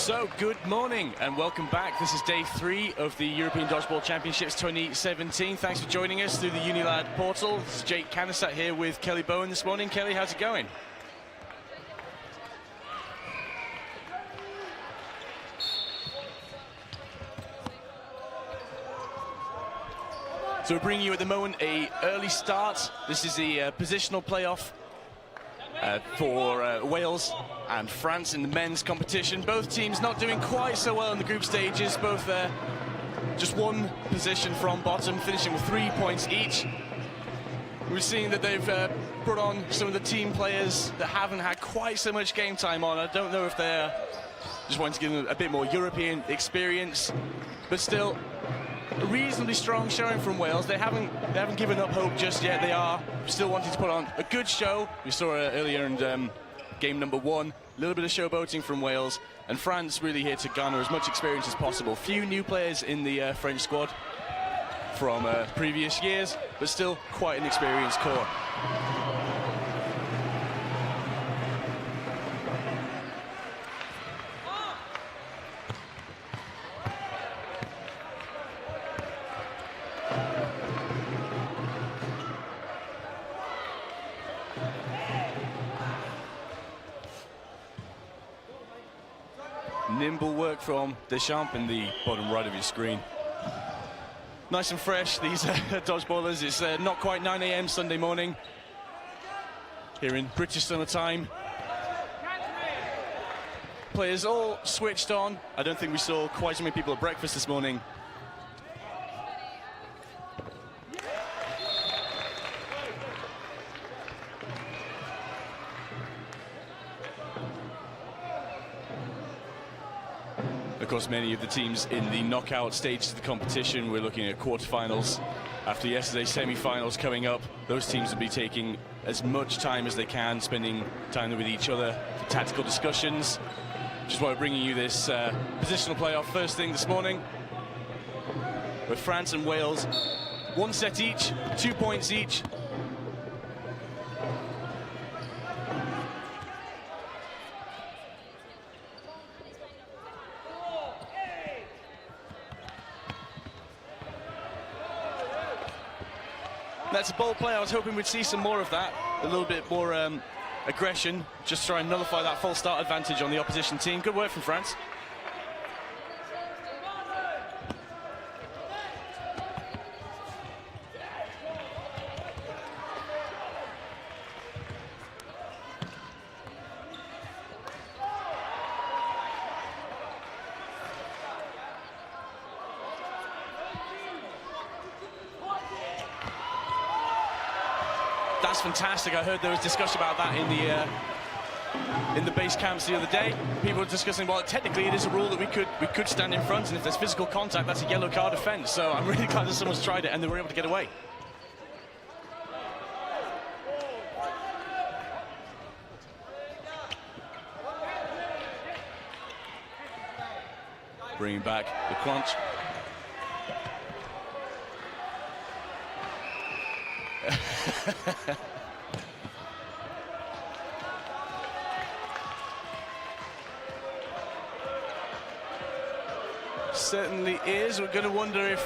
So, good morning and welcome back. This is day 3 of the European Dodgeball Championships 2017. Thanks for joining us through the Unilad portal. This is Jake Canisat here with Kelly Bowen this morning. Kelly, how's it going? So we're bringing you at the moment a early start. This is the positional playoff for Wales and France in the men's competition. Both teams not doing quite so well in the group stages, both just one position from bottom, finishing with 3 points each. We've seen that they've brought on some of the team players that haven't had quite so much game time on. I don't know if they're just wanting to give them a bit more European experience, but still a reasonably strong showing from Wales. They haven't given up hope just yet. They are still wanting to put on a good show. We saw earlier in game number 1, a little bit of showboating from Wales, and France really here to garner as much experience as possible. Few new players in the French squad from previous years, but still quite an experienced core. Nimble work from Deschamps in the bottom right of your screen. Nice and fresh, these dodgeballers. It's not quite 9 AM Sunday morning here in British summertime. Players all switched on. I don't think we saw quite so many people at breakfast this morning. Of course, many of the teams in the knockout stages of the competition, we're looking at quarterfinals. After yesterday's semi-finals coming up, those teams will be taking as much time as they can, spending time with each other for tactical discussions. Which is why we're bringing you this positional playoff first thing this morning, with France and Wales, 1 set each, 2 points each. That's a bold play. I was hoping we'd see some more of that, a little bit more aggression, just try and nullify that false start advantage on the opposition team. Good work from France. That's fantastic. I heard there was discussion about that in the base camps the other day. People were discussing, well, technically it is a rule that we could stand in front, and if there's physical contact, that's a yellow card offence. So I'm really glad that someone's tried it and they were able to get away. Bringing back the crunch. Certainly is. We're going to wonder if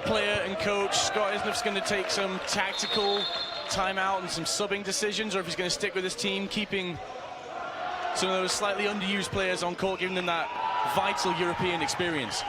player and coach Scott Isneff's going to take some tactical timeout and some subbing decisions, or if he's going to stick with his team, keeping some of those slightly underused players on court, giving them that vital European experience.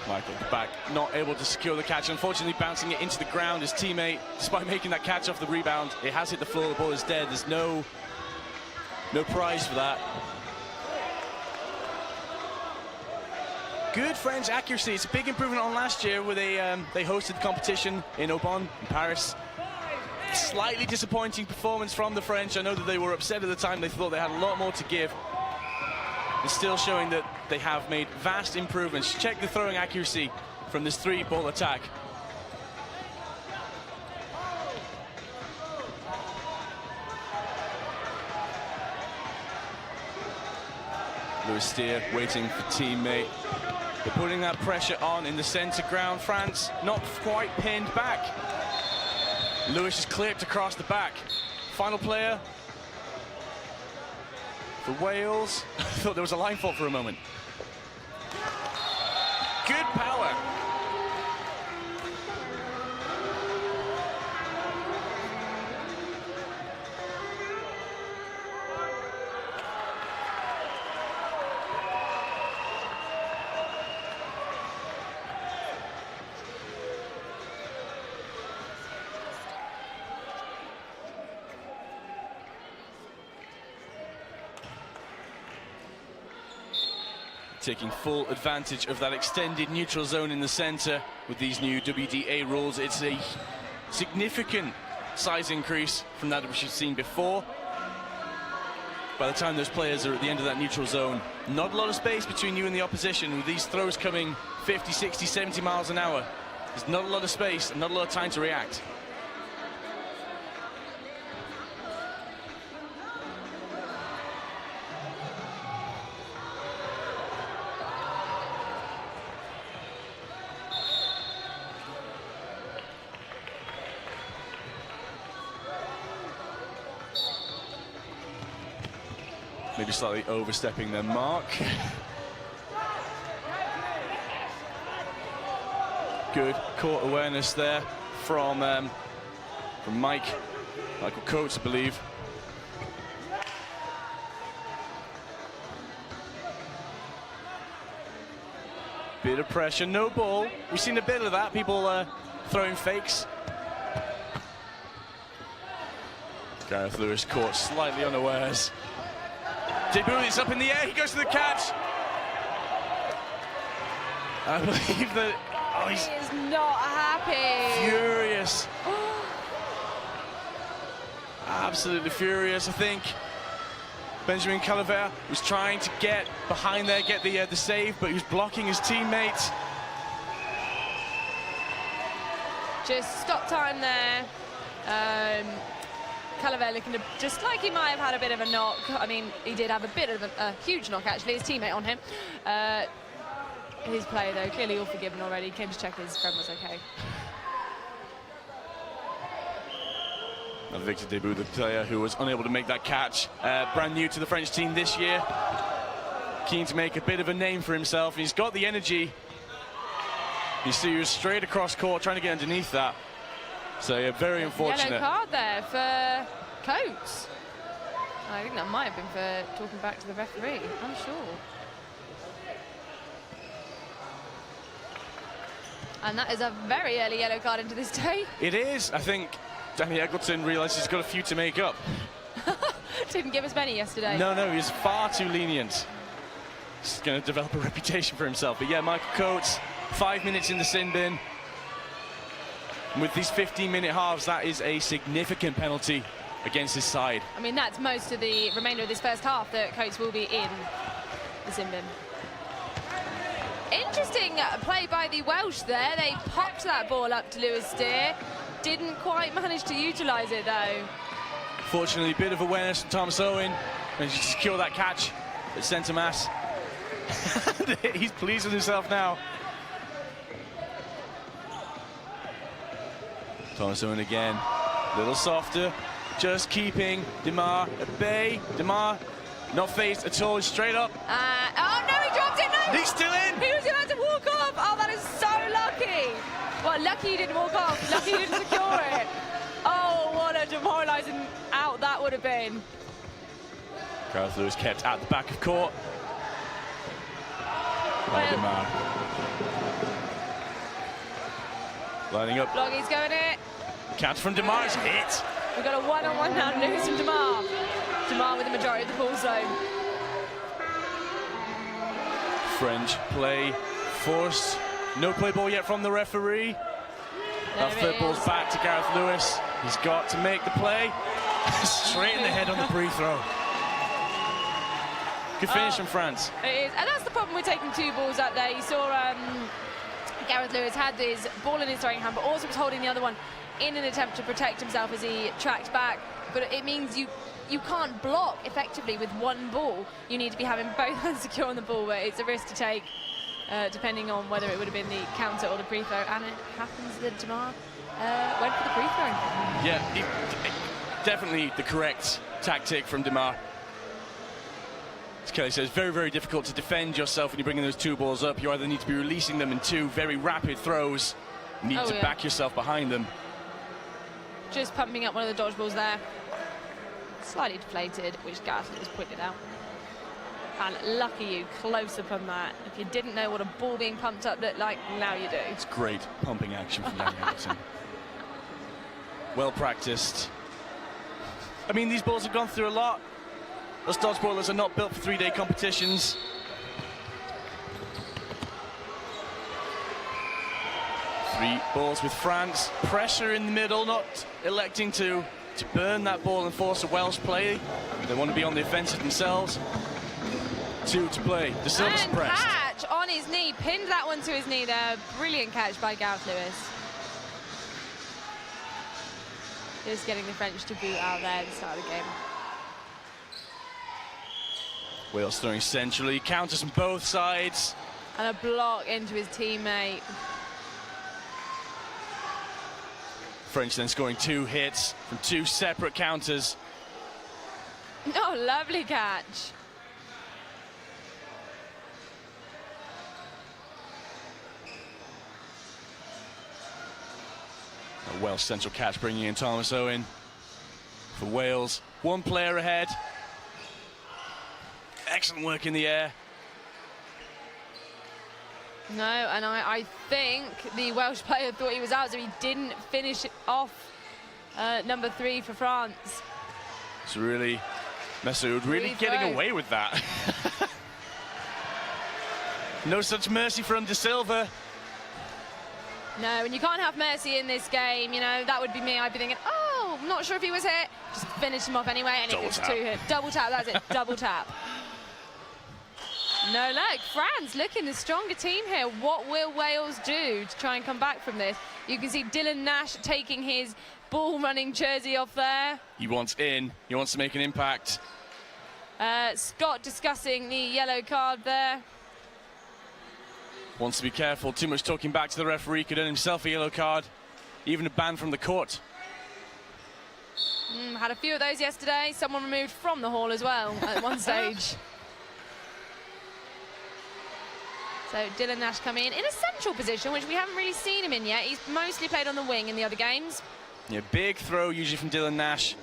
Michael back, not able to secure the catch, unfortunately bouncing it into the ground. His teammate, despite making that catch off the rebound, it has hit the floor, the ball is dead. There's no prize for that. Good French accuracy. It's a big improvement on last year where they hosted the competition in Aubon, in Paris. Slightly disappointing performance from the French. I know that they were upset at the time. They thought they had a lot more to give. It's still showing that they have made vast improvements. Check the throwing accuracy from this 3-ball attack. Lewis Steer waiting for teammate. They're putting that pressure on in the centre ground. France not quite pinned back. Lewis is clipped across the back. Final player for Wales. I thought there was a line fault for a moment. Good power. Taking full advantage of that extended neutral zone in the centre with these new WDA rules. It's a significant size increase from that which we've seen before. By the time those players are at the end of that neutral zone, not a lot of space between you and the opposition. With these throws coming 50, 60, 70 miles an hour, there's not a lot of space and not a lot of time to react. Maybe slightly overstepping their mark. Good court awareness there from Michael Coates, I believe. Bit of pressure, no ball. We've seen a bit of that, people throwing fakes. Gareth Lewis caught slightly unawares. Debut is up in the air, he goes for the catch. I believe that... Oh, he is not happy. Furious. Absolutely furious, I think. Benjamin Calvert was trying to get behind there, get the save, but he was blocking his teammates. Just stop time there. Calvert looking to, just like he might have had a bit of a knock. I mean, he did have a bit of a huge knock, actually, his teammate on him. His play, though, clearly all forgiven already. Came to check his friend was okay. Now Victor Debut, the player who was unable to make that catch. Brand new to the French team this year. Keen to make a bit of a name for himself. He's got the energy. You see he was straight across court, trying to get underneath that. So, yeah, very unfortunate. Yellow card there for Coates. I think that might have been for talking back to the referee. I'm sure. And that is a very early yellow card into this day. It is. I think Danny Eggleton realised he's got a few to make up. Didn't give us many yesterday. No, he's far too lenient. He's going to develop a reputation for himself. But, yeah, Michael Coates, 5 minutes in the sin bin. With these 15-minute halves, that is a significant penalty against his side. I mean, that's most of the remainder of this first half that Coates will be in the sin bin. Interesting play by the Welsh there. They popped that ball up to Lewis Steer. Didn't quite manage to utilise it, though. Fortunately, a bit of awareness from Thomas Owen. Managed to secure that catch at centre mass. He's pleased with himself now. Thomas Owen again, a little softer, just keeping Demar at bay. Demar not phased at all, straight up. Oh no, he dropped it, no! He's still in! He was about to walk off! Oh, that is so lucky! Well, lucky he didn't walk off, lucky he didn't secure it. Oh, what a demoralising out that would have been. Gareth Lewis kept at the back of court. Well, Demar. Lining up. Bloggy's going it. Catch from Demar is hit. We've got a one-on-one now, Lewis and Demar. Demar with the majority of the ball zone. French play forced. No play ball yet from the referee. That third ball's back to Gareth Lewis. He's got to make the play. Straight in the head on the free throw. Good finish from France. It is, and that's the problem with taking 2 balls up there. You saw Gareth Lewis had his ball in his throwing hand, but also was holding the other one in an attempt to protect himself as he tracked back. But it means you can't block effectively with 1 ball. You need to be having both hands secure on the ball, where it's a risk to take, depending on whether it would have been the counter or the free throw. And it happens that Demar went for the free throw. Yeah, definitely the correct tactic from Demar. As Kelly says, very, very difficult to defend yourself when you're bringing those 2 balls up. You either need to be releasing them in 2 very rapid throws, you need to back yourself behind them. Just pumping up one of the dodgeballs there. Slightly deflated, which Gareth has pointed out. And lucky you, close up on that. If you didn't know what a ball being pumped up looked like, now you do. It's great pumping action from Danny Hamilton. Well practiced. I mean, these balls have gone through a lot. Us dodgeballers are not built for 3-day competitions. Three balls with France. Pressure in the middle, not electing to burn that ball and force a Welsh play. They want to be on the offensive themselves. 2 to play. De Silva's pressed. Catch on his knee, pinned that one to his knee there. Brilliant catch by Gareth Lewis. Just getting the French to boot out there at the start of the game. Wales throwing centrally, counters on both sides. And a block into his teammate. French then scoring 2 hits from 2 separate counters. Oh, lovely catch. A Welsh central catch bringing in Thomas Owen for Wales. 1 player ahead. Excellent work in the air. No, and I think the Welsh player thought he was out, so he didn't finish it off number 3 for France. It's really, Messoud really getting away with that. No such mercy from De Silva. No, and you can't have mercy in this game, you know, that would be me. I'd be thinking, oh, I'm not sure if he was hit. Just finish him off anyway, and it was 2 hits. Double tap, that's it, double tap. No luck. France looking the stronger team here. What will Wales do to try and come back from this? You can see Dylan Nash taking his ball-running jersey off there. He wants in. He wants to make an impact. Scott discussing the yellow card there. Wants to be careful. Too much talking back to the referee. Could earn himself a yellow card. Even a ban from the court. Had a few of those yesterday. Someone removed from the hall as well at one stage. So Dylan Nash coming in a central position, which we haven't really seen him in yet. He's mostly played on the wing in the other games. Yeah, big throw usually from Dylan Nash.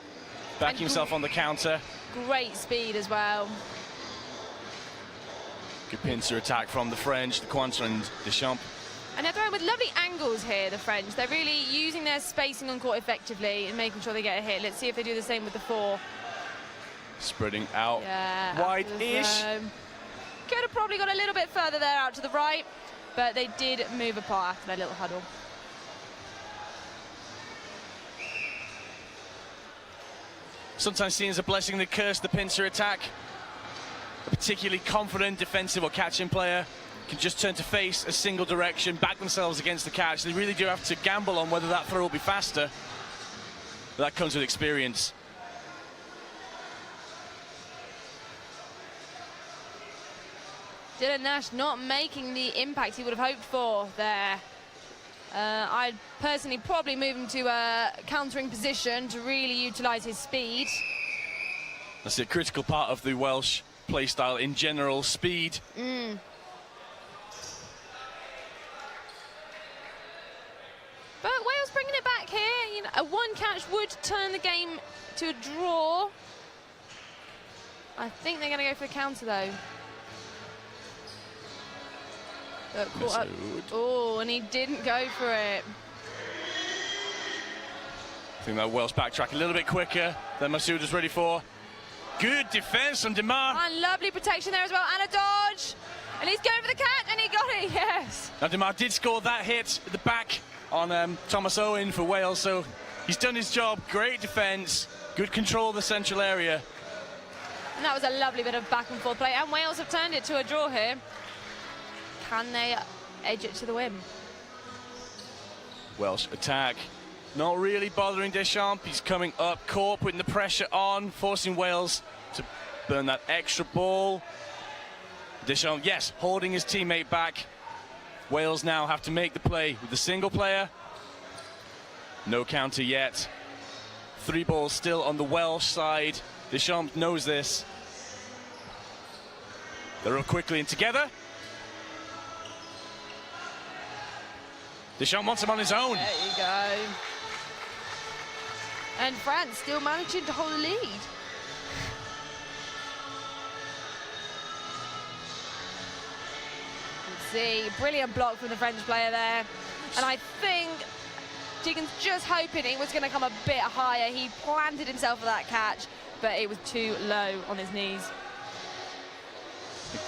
Backing himself on the counter. Great speed as well. Good pincer attack from the French, the Cointre and Deschamps. And they're throwing with lovely angles here, the French. They're really using their spacing on court effectively and making sure they get a hit. Let's see if they do the same with the 4. Spreading out wide-ish. Could have probably got a little bit further there out to the right, but they did move apart after their little huddle. Sometimes seen as a blessing, the curse, the pincer attack. A particularly confident defensive or catching player can just turn to face a single direction, back themselves against the catch. They really do have to gamble on whether that throw will be faster. But that comes with experience. Dylan Nash not making the impact he would have hoped for there. I'd personally probably move him to a countering position to really utilise his speed. That's a critical part of the Welsh play style in general, speed. But Wales bringing it back here. You know, a 1 catch would turn the game to a draw. I think they're going to go for the counter though. Oh, and he didn't go for it. I think that Welsh backtrack a little bit quicker than Messoud is ready for. Good defence from Demar. And lovely protection there as well, and a dodge. And he's going for the catch, and he got it, yes. Now Demar did score that hit at the back on Thomas Owen for Wales, so he's done his job. Great defence, good control of the central area. And that was a lovely bit of back and forth play, and Wales have turned it to a draw here. Can they edge it to the win? Welsh attack, not really bothering Deschamps. He's coming up, Coupe putting the pressure on, forcing Wales to burn that extra ball. Deschamps, yes, holding his teammate back. Wales now have to make the play with the single player. No counter yet. 3 balls still on the Welsh side. Deschamps knows this. They're up quickly and together. Deschamps wants him on his own. There you go. And France still managing to hold the lead. Let's see, brilliant block from the French player there. And I think Jiggins just hoping it was going to come a bit higher. He planted himself for that catch, but it was too low on his knees.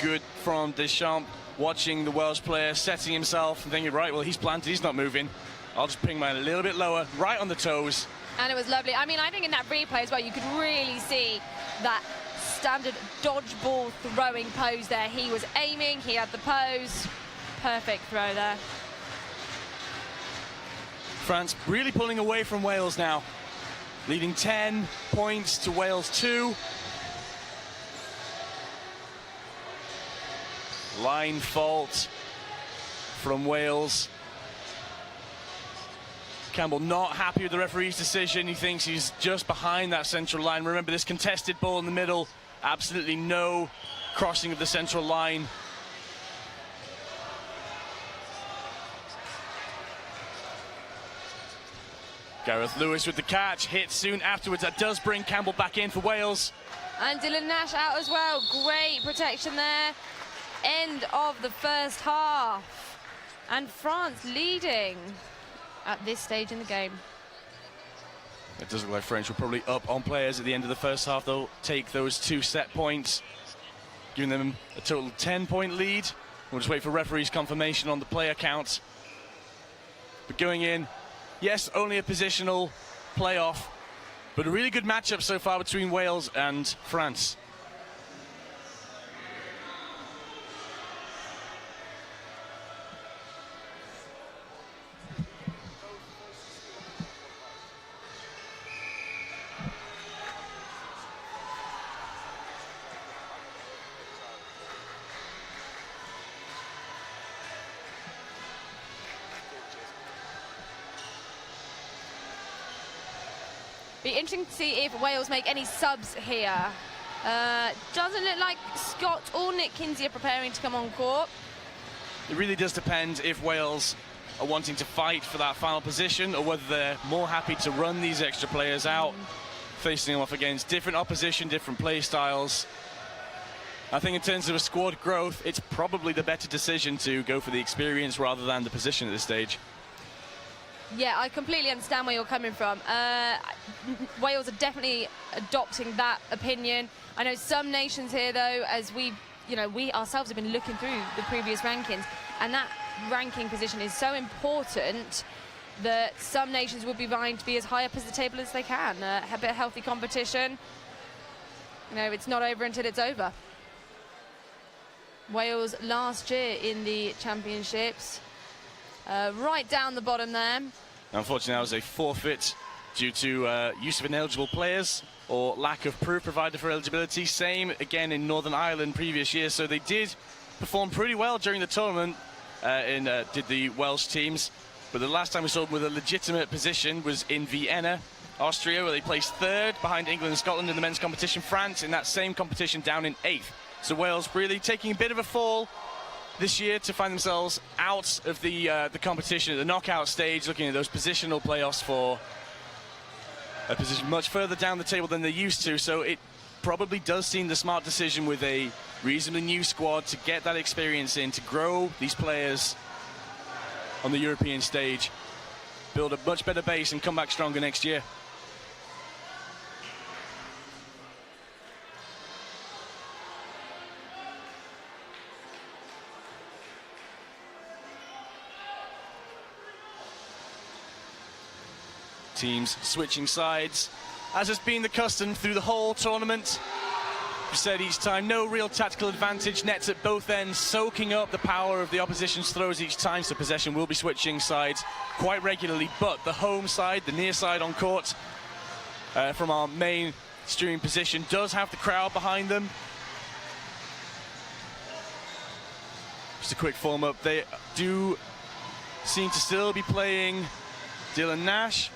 Good from Deschamps, watching the Welsh player, setting himself and thinking, right, well, he's planted, he's not moving. I'll just ping mine a little bit lower, right on the toes. And it was lovely. I mean, I think in that replay as well, you could really see that standard dodgeball throwing pose there. He was aiming, he had the pose. Perfect throw there. France really pulling away from Wales now, leading 10 points to Wales 2. Line fault from Wales. Campbell not happy with the referee's decision. He thinks he's just behind that central line. Remember, this contested ball in the middle, absolutely no crossing of the central line. Gareth Lewis with the catch, hit soon afterwards. That does bring Campbell back in for Wales. And Dylan Nash out as well. Great protection there. End of the first half. And France leading at this stage in the game. It does look like French were probably up on players at the end of the first half. They'll take those 2 set points, giving them a total 10-point lead. We'll just wait for referee's confirmation on the player count. But going in, yes, only a positional playoff, but a really good matchup so far between Wales and France. Be interesting to see if Wales make any subs here. Doesn't look like Scott or Nick Kinsey are preparing to come on court. It really does depend if Wales are wanting to fight for that final position or whether they're more happy to run these extra players out, facing them off against different opposition, different play styles. I think in terms of a squad growth, it's probably the better decision to go for the experience rather than the position at this stage. Yeah, I completely understand where you're coming from. Wales are definitely adopting that opinion. I know some nations here, though, as we ourselves have been looking through the previous rankings, and that ranking position is so important that some nations would be vying to be as high up as the table as they can. A bit of healthy competition. You know, it's not over until it's over. Wales last year in the championships. Right down the bottom there. Unfortunately, that was a forfeit due to use of ineligible players or lack of proof provided for eligibility. Same again in Northern Ireland previous years. So they did perform pretty well during the tournament, did the Welsh teams. But the last time we saw them with a legitimate position was in Vienna, Austria, where they placed 3rd behind England and Scotland in the men's competition. France in that same competition down in 8th. So Wales really taking a bit of a fall this year to find themselves out of the competition at the knockout stage, looking at those positional playoffs for a position much further down the table than they're used to. So it probably does seem the smart decision with a reasonably new squad to get that experience in, to grow these players on the European stage, build a much better base and come back stronger next year. teams switching sides, as has been the custom through the whole tournament. We said each time, no real tactical advantage, nets at both ends, soaking up the power of the opposition's throws each time, so possession will be switching sides quite regularly, but the home side, the near side on court, from our main streaming position, does have the crowd behind them. Just a quick form up, they do seem to still be playing Dylan Nash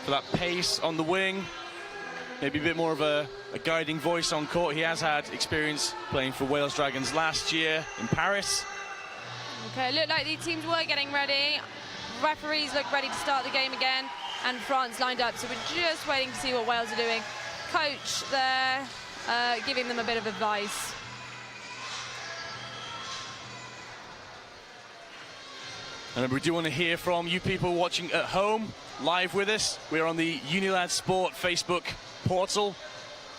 for that pace on the wing. Maybe a bit more of a guiding voice on court. He has had experience playing for Wales Dragons last year in Paris. Okay, looked like these teams were getting ready. Referees look ready to start the game again, and France lined up, so we're just waiting to see what Wales are doing. Coach there giving them a bit of advice. And we do want to hear from you people watching at home, live with us. We're on the Unilad Sport Facebook portal.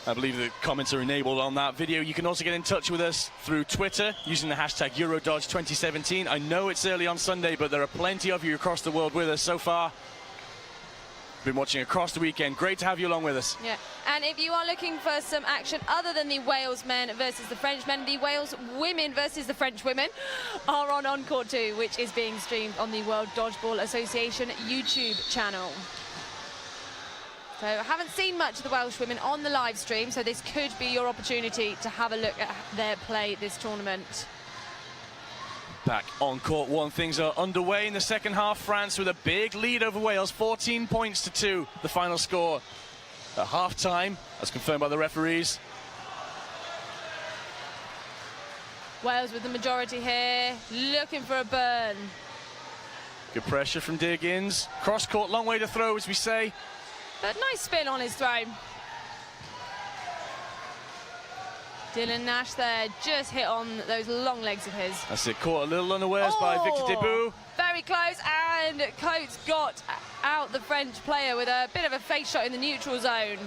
I believe the comments are enabled on that video. You can also get in touch with us through Twitter using the hashtag Eurododge2017. I know it's early on Sunday, but there are plenty of you across the world with us so far. Been watching across the weekend. Great to have you along with us. Yeah, and if you are looking for some action other than the Wales men versus the French men, the Wales women versus the French women are on Court 2, which is being streamed on the World Dodgeball Association YouTube channel. So I haven't seen much of the Welsh women on the live stream, so this could be your opportunity to have a look at their play this tournament. Back on court one, things are underway in the second half. France with a big lead over Wales, 14 points to 2, the final score at half-time, as confirmed by the referees. Wales with the majority here, looking for a burn. Good pressure from Diggins. Cross-court, long way to throw, as we say. But nice spin on his throw. Dylan Nash there, just hit on those long legs of his. That's it, caught a little unawares by Victor Debou. Very close, and Coates got out the French player with a bit of a face shot in the neutral zone,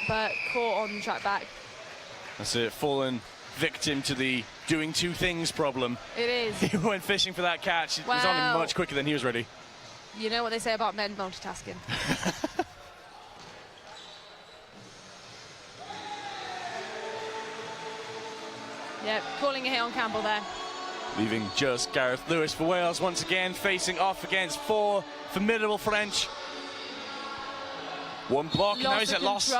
but caught on the track back. That's it, fallen victim to the doing two things problem. It is. He went fishing for that catch. It was on him much quicker than he was ready. You know what they say about men multitasking. Yep, calling a hit on Campbell there. Leaving just Gareth Lewis for Wales once again, facing off against four formidable French. One block, now he's at loss.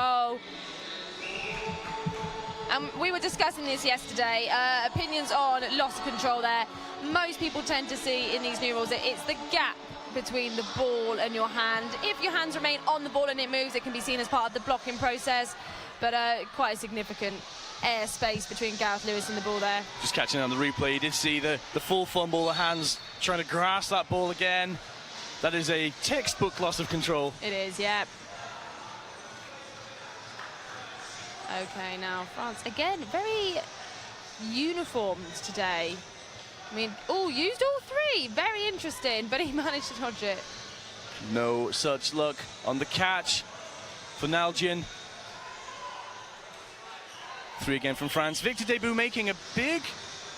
We were discussing this yesterday, opinions on loss of control there. Most people tend to see in these new rules that it's the gap between the ball and your hand. If your hands remain on the ball and it moves, it can be seen as part of the blocking process, but quite a significant air space between Gareth Lewis and the ball there. Just catching on the replay, you did see the full fumble, the hands trying to grasp that ball again. That is a textbook loss of control. It is, yeah. Okay, now France, again, very uniformed today. I mean, used all three, very interesting, but he managed to dodge it. No such luck on the catch for Nalgin. Three again from France. Victor Debou making a big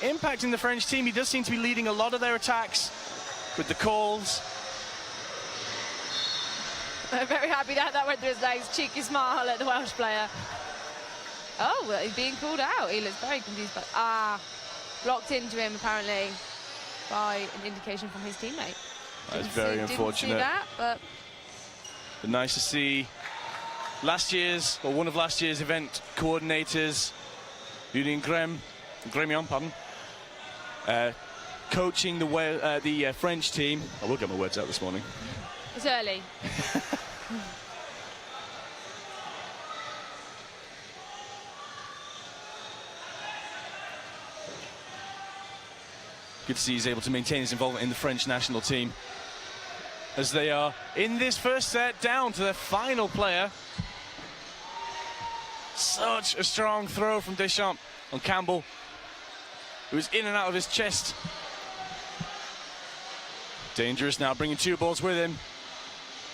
impact in the French team. He does seem to be leading a lot of their attacks with the calls. I'm very happy that went through his legs. Cheeky smile at the Welsh player. Oh, well, he's being called out. He looks very confused. But blocked into him apparently by an indication from his teammate. That's very unfortunate. Didn't see that, but nice to see one of last year's event coordinators, Julien Gremion, coaching the French team. I will get my words out this morning. It's early. Good to see he's able to maintain his involvement in the French national team as they are in this first set down to their final player. Such a strong throw from Deschamps on Campbell, who was in and out of his chest. Dangerous now, bringing two balls with him,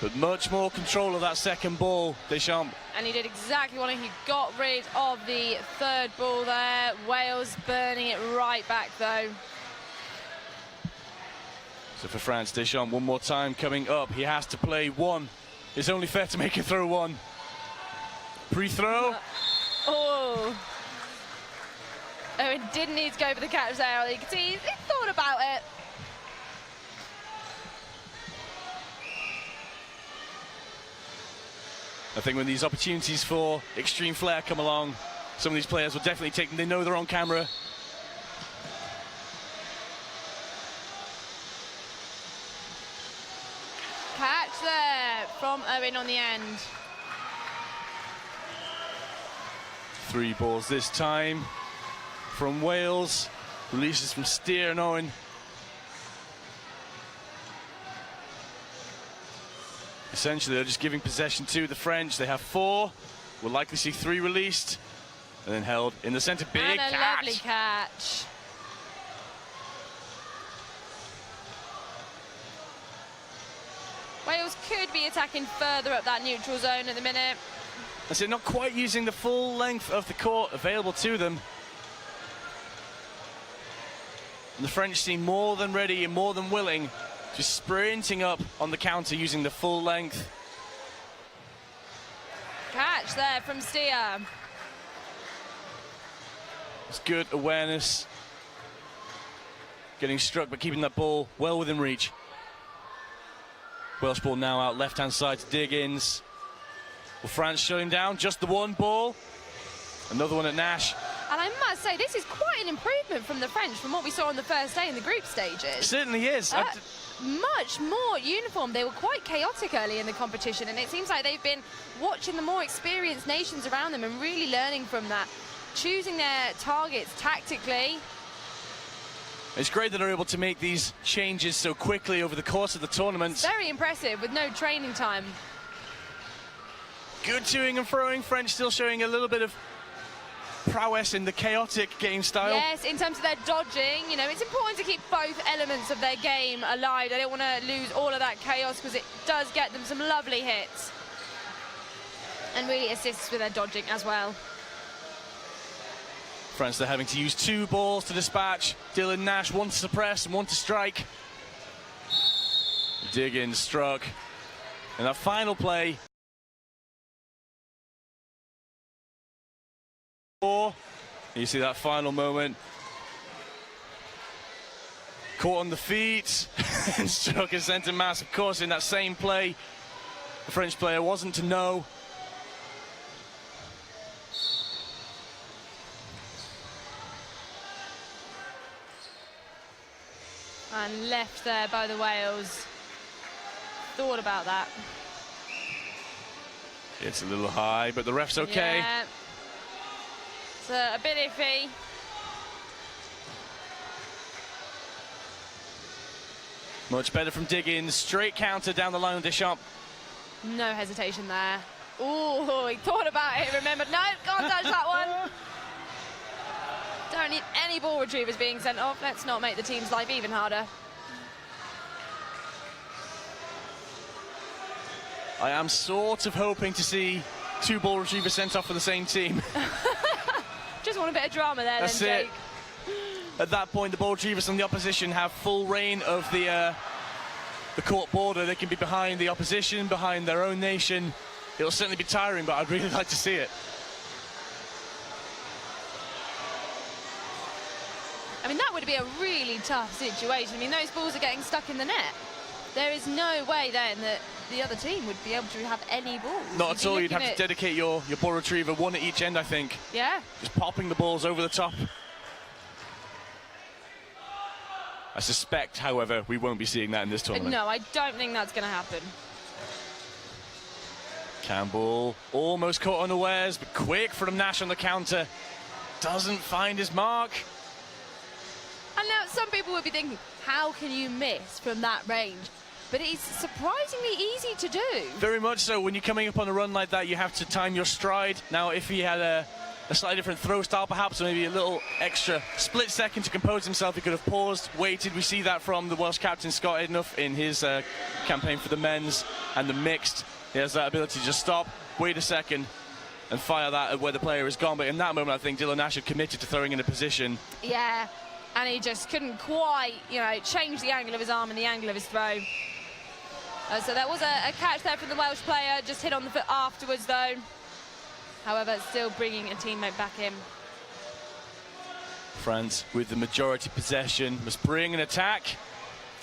but much more control of that second ball, Deschamps. And he did exactly what he got rid of the third ball there. Wales burning it right back though. So for France, Deschamps one more time coming up. He has to play one. It's only fair to make it throw one. Pre-throw. Oh. Owen didn't need to go for the catch there. You can see he thought about it. I think when these opportunities for extreme flair come along, some of these players will definitely take them. They know they're on camera. Catch there from Owen on the end. 3 balls this time from Wales. Releases from Steer and Owen. Essentially, they're just giving possession to the French. They have 4. We'll likely see 3 released. And then held in the centre. Big and a catch. lovely catch. Wales could be attacking further up that neutral zone at the minute. I said, not quite using the full length of the court available to them. And the French seem more than ready and more than willing, just sprinting up on the counter using the full length. Catch there from Steer. It's good awareness. Getting struck, but keeping that ball well within reach. Welsh ball now out left-hand side to Diggins. Will France shut him down? Just the one ball. Another one at Nash. And I must say, this is quite an improvement from the French from what we saw on the first day in the group stages. It certainly is. Much more uniform. They were quite chaotic early in the competition, and it seems like they've been watching the more experienced nations around them and really learning from that, choosing their targets tactically. It's great that they're able to make these changes so quickly over the course of the tournament. It's very impressive with no training time. Good toing and throwing. French still showing a little bit of prowess in the chaotic game style. Yes, in terms of their dodging, you know, it's important to keep both elements of their game alive. They don't want to lose all of that chaos because it does get them some lovely hits. And really assists with their dodging as well. France, they're having to use 2 balls to dispatch. Dylan Nash, 1 to suppress and 1 to strike. Diggins struck. And that final play. You see that final moment. Caught on the feet and struck a centre mass. Of course, in that same play, the French player wasn't to know. And left there by the Wales. Thought about that. It's a little high, but the ref's okay. Yeah. It's a bit iffy. Much better from Diggins. Straight counter down the line of Deschamps. No hesitation there. Oh, he thought about it, remembered. No, can't touch that one. Don't need any ball retrievers being sent off. Let's not make the team's life even harder. I am sort of hoping to see 2 ball retrievers sent off for the same team. Just want a bit of drama there. That's then, Jake. it. At that point, the ball retrievers on the opposition have full reign of the court border. They can be behind the opposition, behind their own nation. It'll certainly be tiring, but I'd really like to see it. I mean, that would be a really tough situation. I mean, those balls are getting stuck in the net. There is no way then that the other team would be able to have any balls. Not at all. You'd have to dedicate your ball retriever 1 at each end, I think. Yeah. Just popping the balls over the top. I suspect, however, we won't be seeing that in this tournament. No, I don't think that's going to happen. Campbell almost caught unawares, but quick from Nash on the counter. Doesn't find his mark. And now some people would be thinking, how can you miss from that range? But it's surprisingly easy to do. Very much so. When you're coming up on a run like that, you have to time your stride. Now, if he had a slightly different throw style, perhaps, or maybe a little extra split second to compose himself, he could have paused, waited. We see that from the Welsh captain, Scott Ednough, in his campaign for the men's and the mixed. He has that ability to just stop, wait a second, and fire that at where the player is gone. But in that moment, I think Dylan Nash had committed to throwing in a position. Yeah. and he just couldn't quite, you know, change the angle of his arm and the angle of his throw. So there was a catch there from the Welsh player, just hit on the foot afterwards though. However, still bringing a teammate back in. France with the majority possession must bring an attack.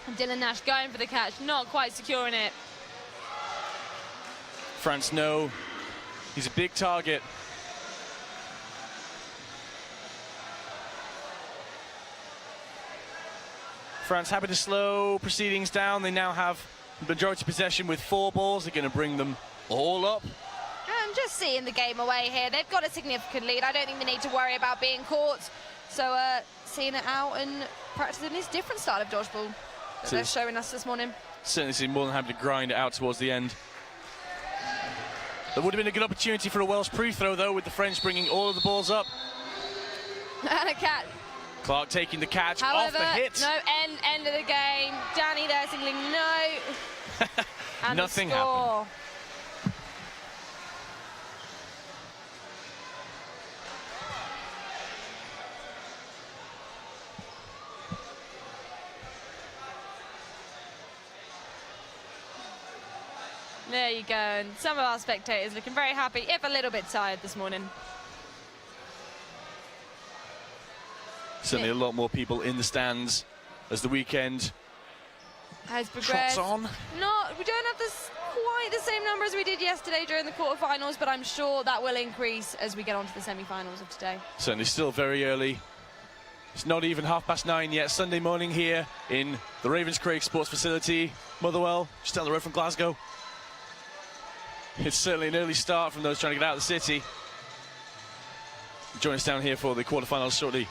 And Dylan Nash going for the catch, not quite securing it. France know he's a big target. France happy to slow proceedings down. They now have majority possession with 4 balls. They're going to bring them all up. And just seeing the game away here, they've got a significant lead. I don't think they need to worry about being caught. So seeing it out and practicing this different style of dodgeball that they're showing us this morning. Certainly seem more than happy to grind it out towards the end. There would have been a good opportunity for a Welsh pre-throw though, with the French bringing all of the balls up. And a catch. Clark taking the catch. However, off the hit. No, end of the game. Danny there signaling no. And nothing the score. happened. There you go, and some of our spectators looking very happy, if a little bit tired this morning. Certainly a lot more people in the stands as the weekend has progressed. trots on. We don't have quite the same number as we did yesterday during the quarterfinals, but I'm sure that will increase as we get on to the semi-finals of today. Certainly still very early. It's not even 9:30 yet. Sunday morning here in the Ravenscraig Sports Facility, Motherwell, just down the road from Glasgow. It's certainly an early start from those trying to get out of the city. Join us down here for the quarterfinals shortly.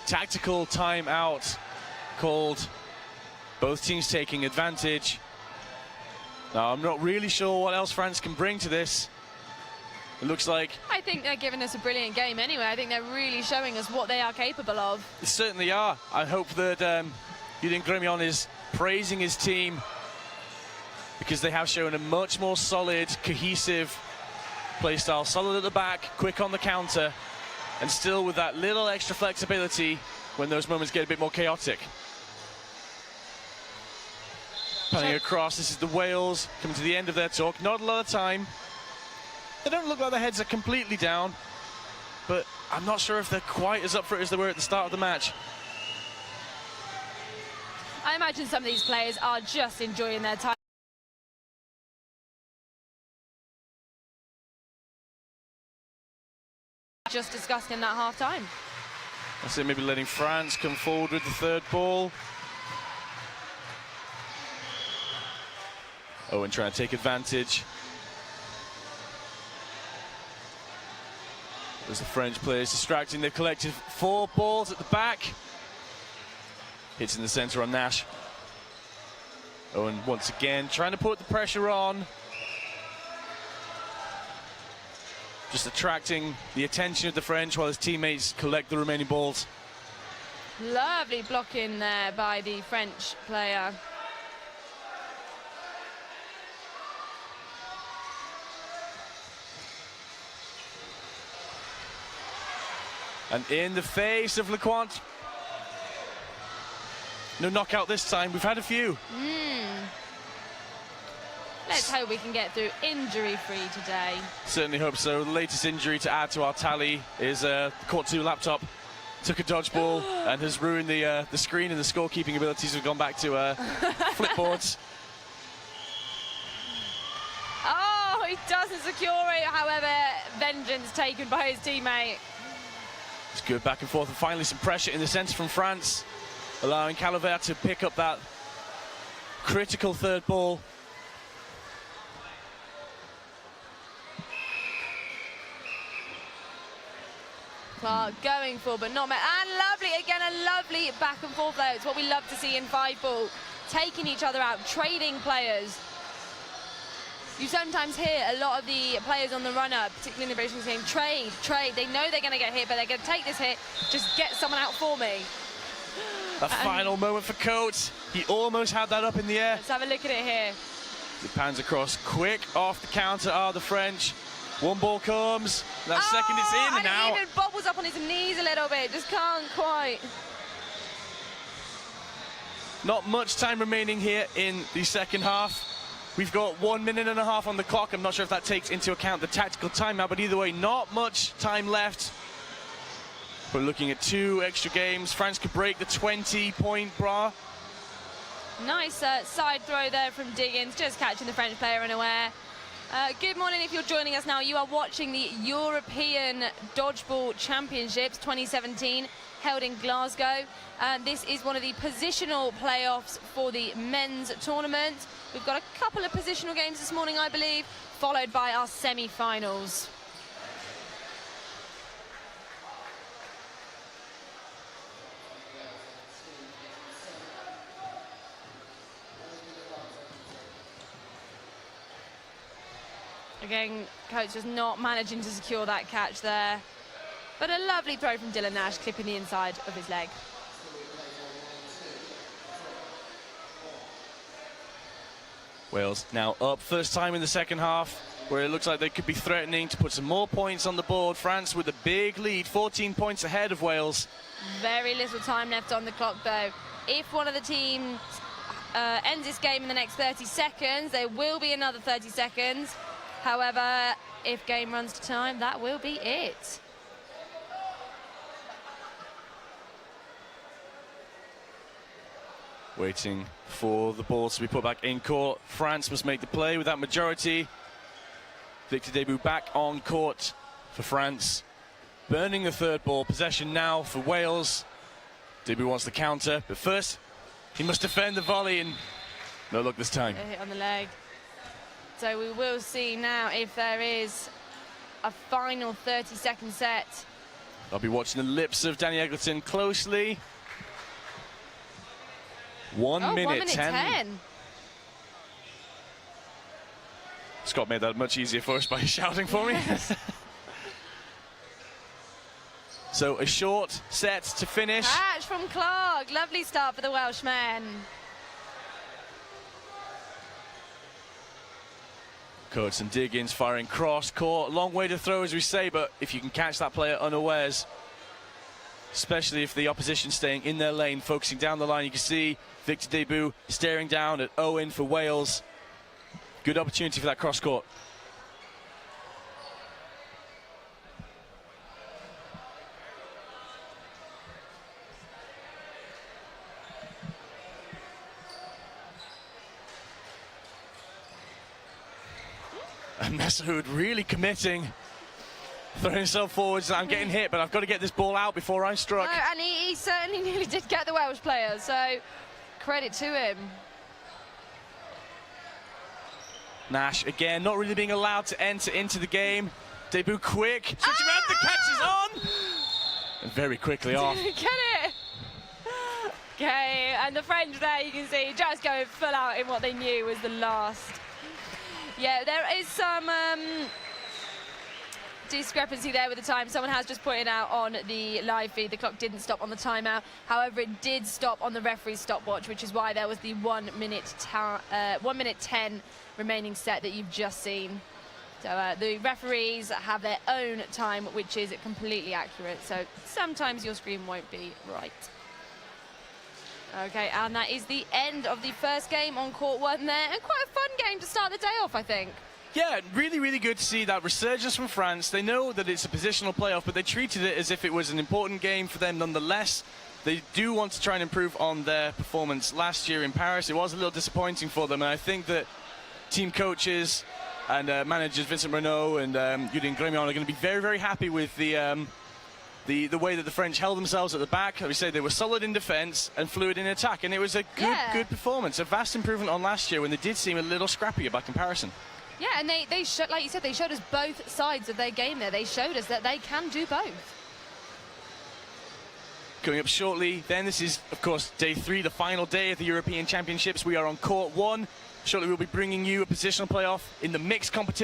Tactical timeout called. Both teams taking advantage. Now, I'm not really sure what else France can bring to this. It looks like... I think they're giving us a brilliant game anyway. I think they're really showing us what they are capable of. They certainly are. I hope that Julien Gremillon is praising his team, because they have shown a much more solid, cohesive play style. Solid at the back, quick on the counter, and still with that little extra flexibility when those moments get a bit more chaotic. Panning across, this is the Wales coming to the end of their talk. Not a lot of time. They don't look like their heads are completely down, but I'm not sure if they're quite as up for it as they were at the start of the match. I imagine some of these players are just enjoying their time. Just discussed in that half-time. That's it, maybe letting France come forward with the third ball. Owen trying to take advantage. As the French players distracting, they've collected 4 balls at the back. Hits in the centre on Nash. Owen once again trying to put the pressure on. Just attracting the attention of the French while his teammates collect the remaining balls. Lovely blocking there by the French player. And in the face of Lecointe. No knockout this time. We've had a few. Let's hope we can get through injury-free today. Certainly hope so. The latest injury to add to our tally is Court 2 laptop. Took a dodgeball and has ruined the screen, and the scorekeeping abilities have gone back to flipboards. Oh, he doesn't secure it. However, vengeance taken by his teammate. It's good back and forth, and finally some pressure in the centre from France, allowing Calvert to pick up that critical third ball. Clark going for, but not met. And lovely, again, a lovely back and forth there. It's what we love to see in 5-ball. Taking each other out, trading players. You sometimes hear a lot of the players on the run-up, particularly in the British, saying, trade, trade. They know they're going to get hit, but they're going to take this hit. Just get someone out for me. A final moment for Coates. He almost had that up in the air. Let's have a look at it here. It pans across quick off the counter are the French. One ball comes, that second it's in and out. out. He even bobbles up on his knees a little bit, just can't quite. Not much time remaining here in the second half. We've got 1 minute and a half on the clock. I'm not sure if that takes into account the tactical timeout, but either way, not much time left. We're looking at 2 extra games. France could break the 20-point bar. Nice side throw there from Diggins, just catching the French player unaware. Good morning if you're joining us now. You are watching the European Dodgeball Championships 2017 held in Glasgow. This is one of the positional playoffs for the men's tournament. We've got a couple of positional games this morning, I believe, followed by our semi-finals. Again, coach just not managing to secure that catch there. But a lovely throw from Dylan Nash, clipping the inside of his leg. Wales now up, first time in the second half, where it looks like they could be threatening to put some more points on the board. France with a big lead, 14 points ahead of Wales. Very little time left on the clock, though. If one of the teams ends this game in the next 30 seconds, there will be another 30 seconds. However, if game runs to time, that will be it. Waiting for the ball to be put back in court. France must make the play with that majority. Victor Debut back on court for France. Burning the third ball. Possession now for Wales. Debut wants the counter, but first he must defend the volley, and no luck this time. A hit on the leg. So we will see now if there is a final 30-second set. I'll be watching the lips of Danny Eggleton closely. 1 minute 1 minute 10. Scott made that much easier for us by shouting for me. So a short set to finish. Catch from Clark. Lovely start for the Welshman. Coates and Diggins firing cross court. Long way to throw, as we say, but if you can catch that player unawares, especially if the opposition's staying in their lane, focusing down the line, you can see Victor Debut staring down at Owen for Wales. Good opportunity for that cross court. And Messoud really committing, throwing himself forwards. I'm getting hit, but I've got to get this ball out before I struck. No, and he certainly nearly did get the Welsh player, so credit to him. Nash, again, not really being allowed to enter into the game. Debut quick, switching around, the catch is on! And very quickly off. Get it? Okay, and the French there, you can see, just going full out in what they knew was the last. Yeah, there is some discrepancy there with the time. Someone has just pointed out on the live feed the clock didn't stop on the timeout. However, it did stop on the referee's stopwatch, which is why there was the 1 minute 10 remaining set that you've just seen. So the referees have their own time, which is completely accurate. So sometimes your screen won't be right. Okay, and that is the end of the first game on court 1 there, and quite a fun game to start the day off, I think. Yeah, really, really good to see that resurgence from France. They know that it's a positional playoff, but they treated it as if it was an important game for them nonetheless. They do want to try and improve on their performance last year in Paris. It was a little disappointing for them, and I think that team coaches and managers Vincent Renaud and Julien Gremion are going to be very, very happy with the way that the French held themselves at the back. Like we say, they were solid in defence and fluid in attack, and it was a good performance. A vast improvement on last year when they did seem a little scrappier by comparison. Yeah, and they showed, like you said, they showed us both sides of their game there. They showed us that they can do both. Coming up shortly, then this is, of course, day 3, the final day of the European Championships. We are on court 1. Shortly we'll be bringing you a positional playoff in the mixed competition.